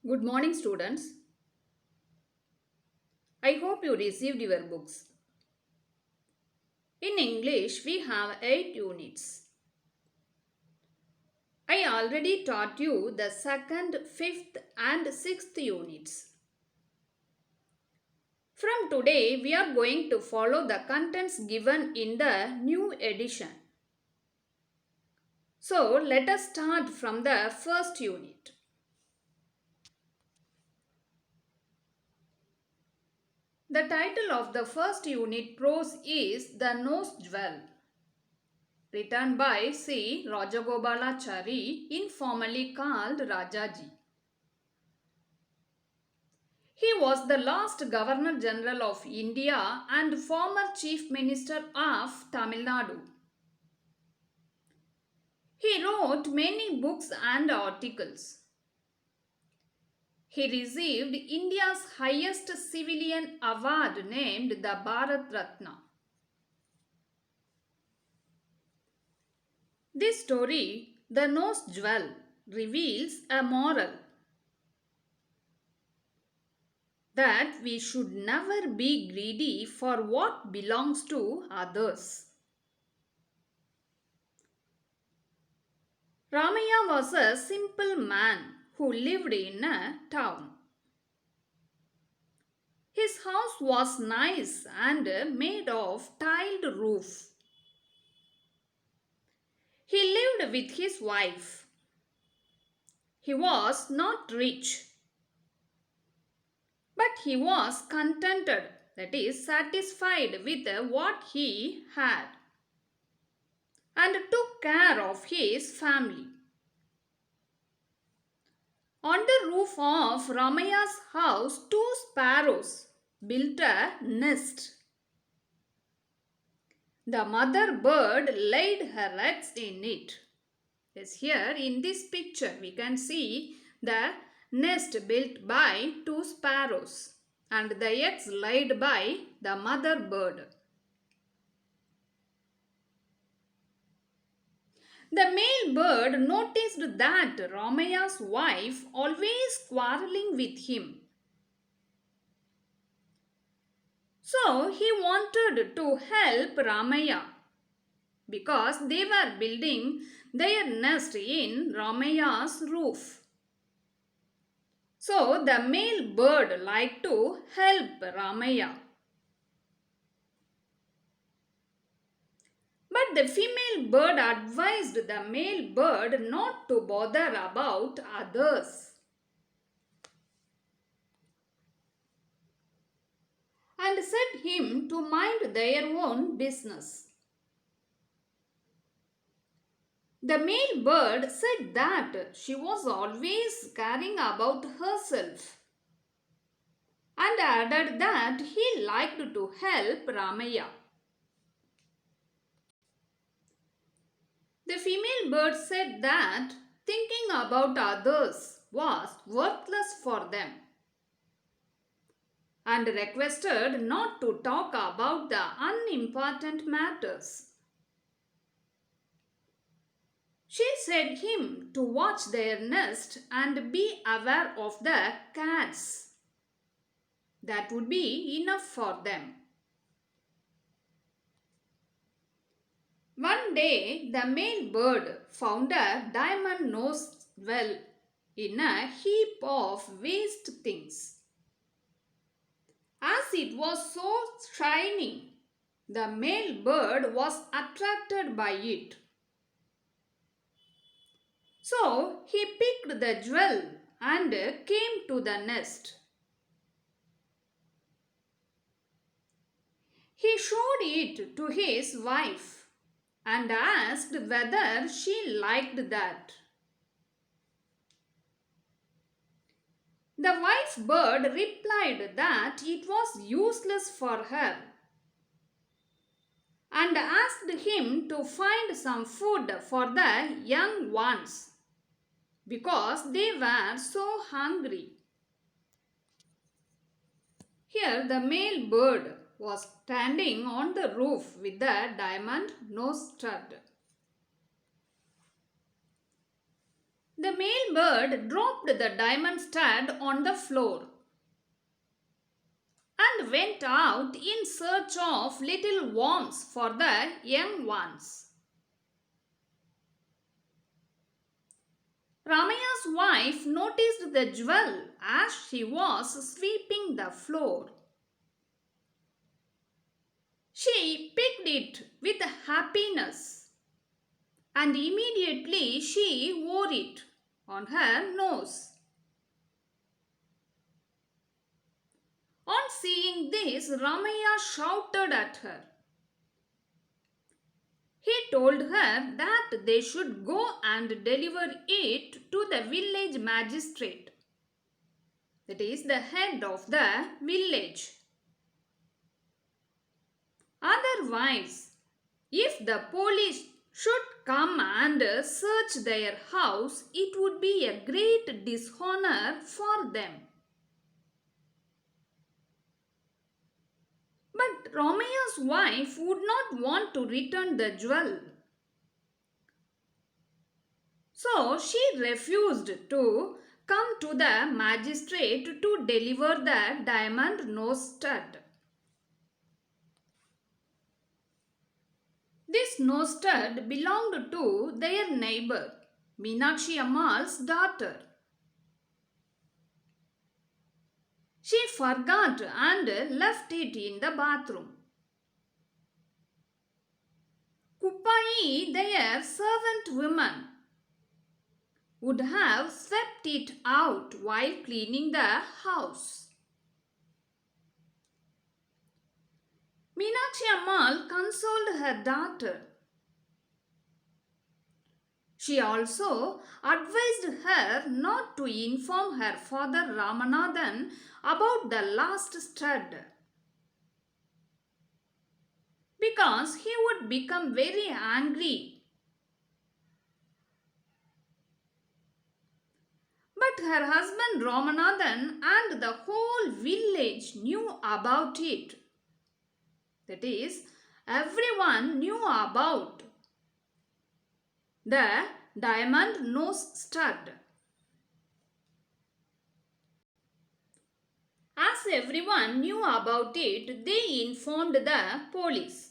Good morning, students. I hope you received your books. In English, we have 8 units. I already taught you the second, fifth, and sixth units. From today, we are going to follow the contents given in the new edition. So, let us start from the first unit. The title of the first unit, Prose, is The Nose Jewel, written by C. Rajagobalachari, informally called Rajaji. He was the last Governor General of India and former Chief Minister of Tamil Nadu. He wrote many books and articles. He received India's highest civilian award named the Bharat Ratna. This story, The Nose Jewel, reveals a moral that we should never be greedy for what belongs to others. Ramaya was a simple man who lived in a town. His house was nice and made of tiled roof. He lived with his wife. He was not rich, but he was contented, that is, satisfied with what he had, and took care of his family. On the roof of Ramaya's house, 2 sparrows built a nest. The mother bird laid her eggs in it. Yes, here in this picture we can see the nest built by 2 sparrows and the eggs laid by the mother bird. The male bird noticed that Ramaya's wife always quarreling with him. So he wanted to help Ramaya because they were building their nest in Ramaya's roof. So the male bird liked to help Ramaya. But the female bird advised the male bird not to bother about others and said him to mind their own business. The male bird said that she was always caring about herself and added that he liked to help Ramaya. The female bird said that thinking about others was worthless for them and requested not to talk about the unimportant matters. She said him to watch their nest and be aware of the cats. That would be enough for them. One day, the male bird found a diamond nose well in a heap of waste things. As it was so shining, the male bird was attracted by it. So he picked the jewel and came to the nest. He showed it to his wife and asked whether she liked that. The wife bird replied that it was useless for her and asked him to find some food for the young ones because they were so hungry. Here the male bird was standing on the roof with the diamond nose stud. The The male bird dropped the diamond stud on the floor and went out in search of little worms for the young ones. Ramaya's wife noticed the jewel as she was sweeping the floor. She picked it with happiness and immediately she wore it on her nose. On seeing this, Ramaya shouted at her. He told her that they should go and deliver it to the village magistrate, that is, the head of the village. Otherwise, if the police should come and search their house, it would be a great dishonor for them. But Ramaya's wife would not want to return the jewel. So she refused to come to the magistrate to deliver the diamond nose stud. This nose stud belonged to their neighbor, Meenakshi Amal's daughter. She forgot and left it in the bathroom. Kupai, their servant woman, would have swept it out while cleaning the house. Meenakshi Amal consoled her daughter. She also advised her not to inform her father Ramanathan about the last stud, because he would become very angry. But her husband Ramanathan and the whole village knew about it. That is, everyone knew about the diamond nose stud. As everyone knew about it, they informed the police.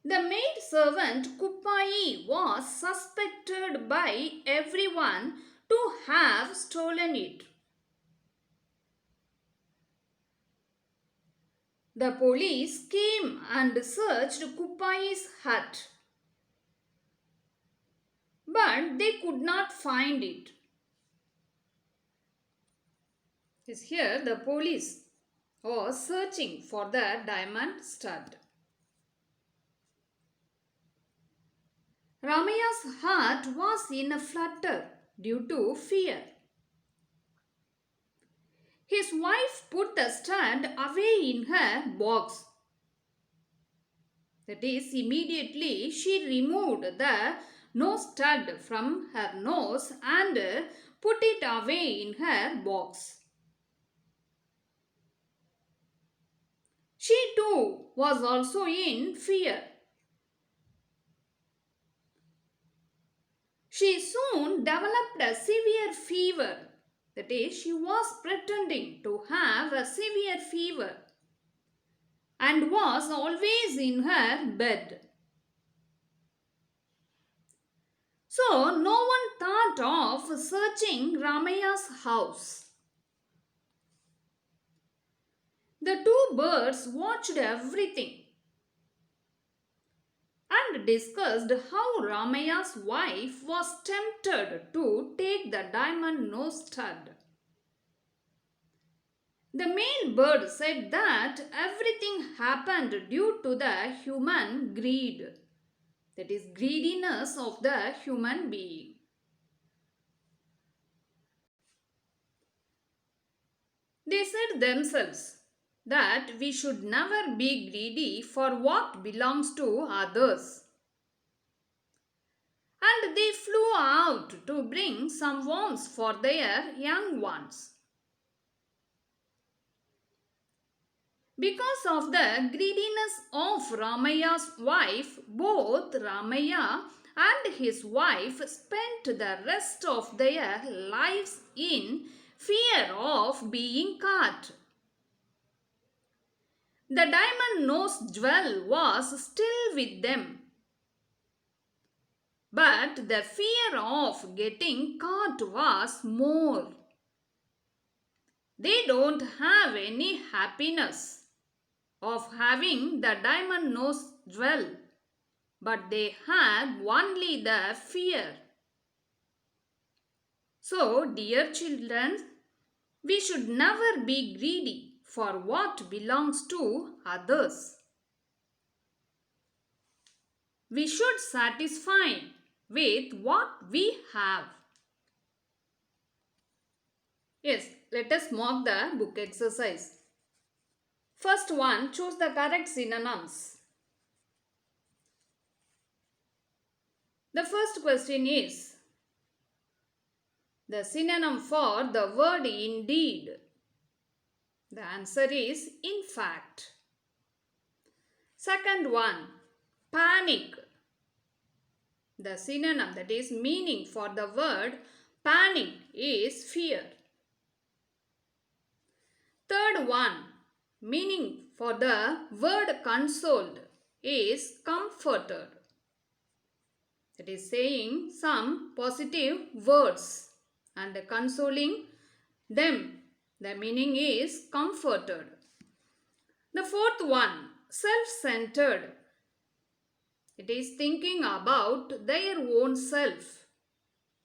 The maid servant Kupai was suspected by everyone to have stolen it. The police came and searched Kupai's hut, but they could not find it. Here the police was searching for the diamond stud. Ramaya's heart was in a flutter due to fear. His wife put the stud away in her box. That is, immediately she removed the nose stud from her nose and put it away in her box. She too was also in fear. She soon developed a severe fever. That is, she was pretending to have a severe fever and was always in her bed. So, no one thought of searching Ramaya's house. The two birds watched everything and discussed how Ramaya's wife was tempted to take the diamond nose stud. The male bird said that everything happened due to the human greed, that is, greediness of the human being. They said themselves that we should never be greedy for what belongs to others. And they flew out to bring some worms for their young ones. Because of the greediness of Ramaya's wife, both Ramaya and his wife spent the rest of their lives in fear of being caught. The diamond nose jewel was still with them, but the fear of getting caught was more. They don't have any happiness of having the diamond nose jewel, but they had only the fear. So, dear children, we should never be greedy for what belongs to others. We should satisfy with what we have. Yes, let us mark the book exercise. First one, choose the correct synonyms. The first question is the synonym for the word indeed. The answer is in fact. Second one, panic. The synonym, that is meaning for the word panic, is fear. Third one, meaning for the word consoled, is comforted. That is saying some positive words and consoling them. The meaning is comforted. The fourth one, self-centered. It is thinking about their own self.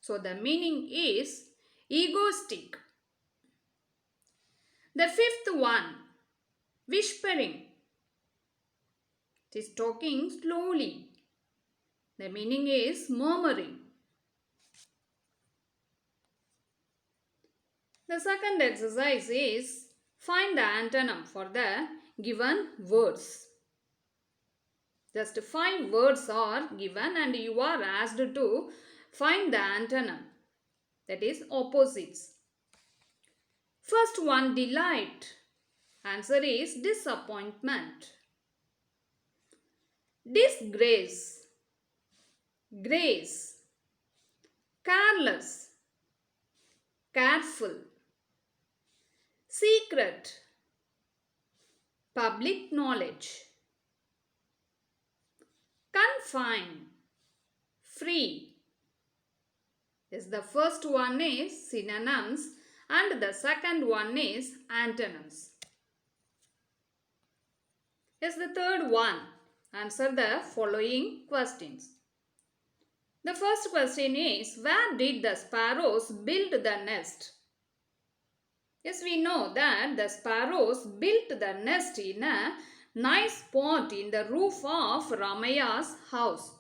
So the meaning is egoistic. The fifth one, whispering. It is talking slowly. The meaning is murmuring. The second exercise is find the antonym for the given words. Just 5 words are given and you are asked to find the antonym, that is opposites. First one, delight. Answer is disappointment. Disgrace, grace. Careless, careful. Secret, public knowledge. Confine, free. Yes, the first one is synonyms and the second one is antonyms. Yes, the third one. Answer the following questions. The first question is, where did the sparrows build the nest? Yes, we know that the sparrows built the nest in a nice spot in the roof of Ramaya's house,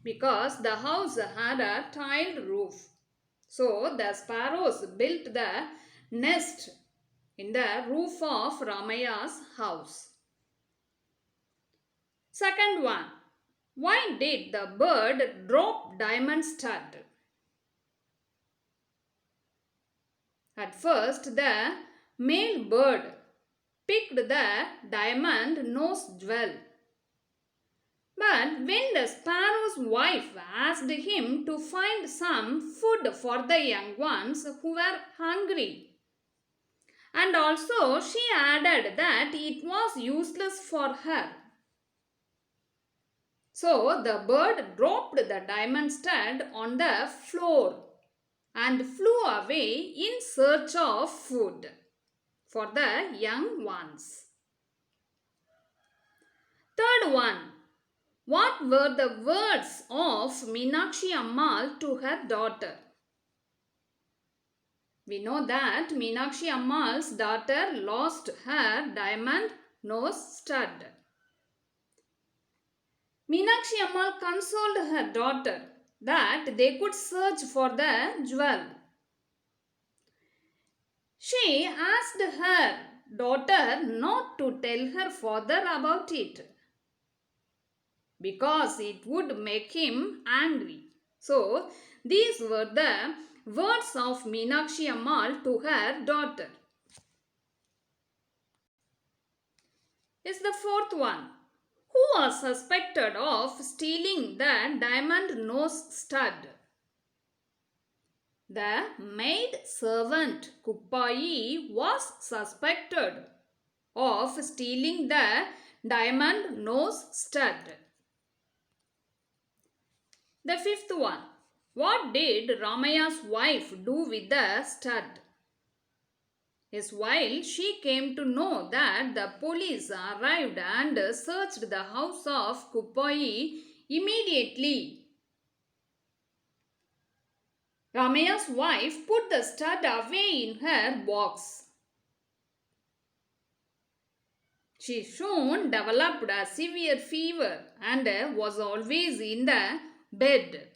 because the house had a tiled roof. So the sparrows built the nest in the roof of Ramaya's house. Second one, why did the bird drop diamond stud? At first, the male bird picked the diamond nose jewel. But when the sparrow's wife asked him to find some food for the young ones who were hungry, and also she added that it was useless for her. So the bird dropped the diamond stud on the floor and flew away in search of food for the young ones. Third one, what were the words of Meenakshi Amal to her daughter? We know that Meenakshi Ammal's daughter lost her diamond nose stud. Meenakshi Ammal consoled her daughter that they could search for the jewel. She asked her daughter not to tell her father about it, because it would make him angry. So, these were the words of Meenakshi Amal to her daughter. Is the fourth one. who was suspected of stealing the diamond nose stud. The maid servant Kuppai was suspected of stealing the diamond nose stud. The fifth one. What did Ramaya's wife do with the stud? Yes, while she came to know that the police arrived and searched the house of Kuppai immediately, Ramaya's wife put the stud away in her box. She soon developed a severe fever and was always in the bed.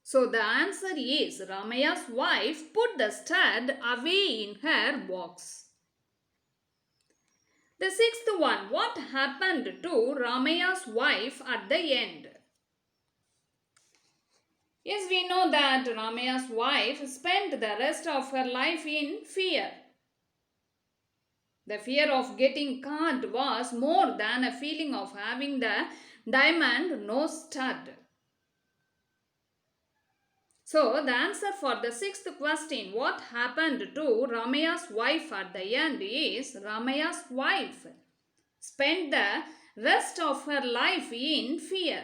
So the answer is Ramaya's wife put the stud away in her box. The sixth one. What happened to Ramaya's wife at the end? Yes, we know that Ramaya's wife spent the rest of her life in fear. The fear of getting caught was more than a feeling of having the diamond nose stud. So, the answer for the sixth question, what happened to Ramaya's wife at the end, is Ramaya's wife spent the rest of her life in fear.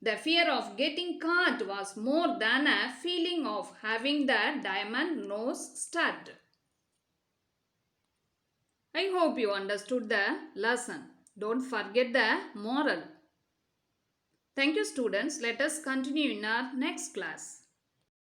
The fear of getting caught was more than a feeling of having the diamond nose stud. I hope you understood the lesson. Don't forget the moral. Thank you, students. Let us continue in our next class.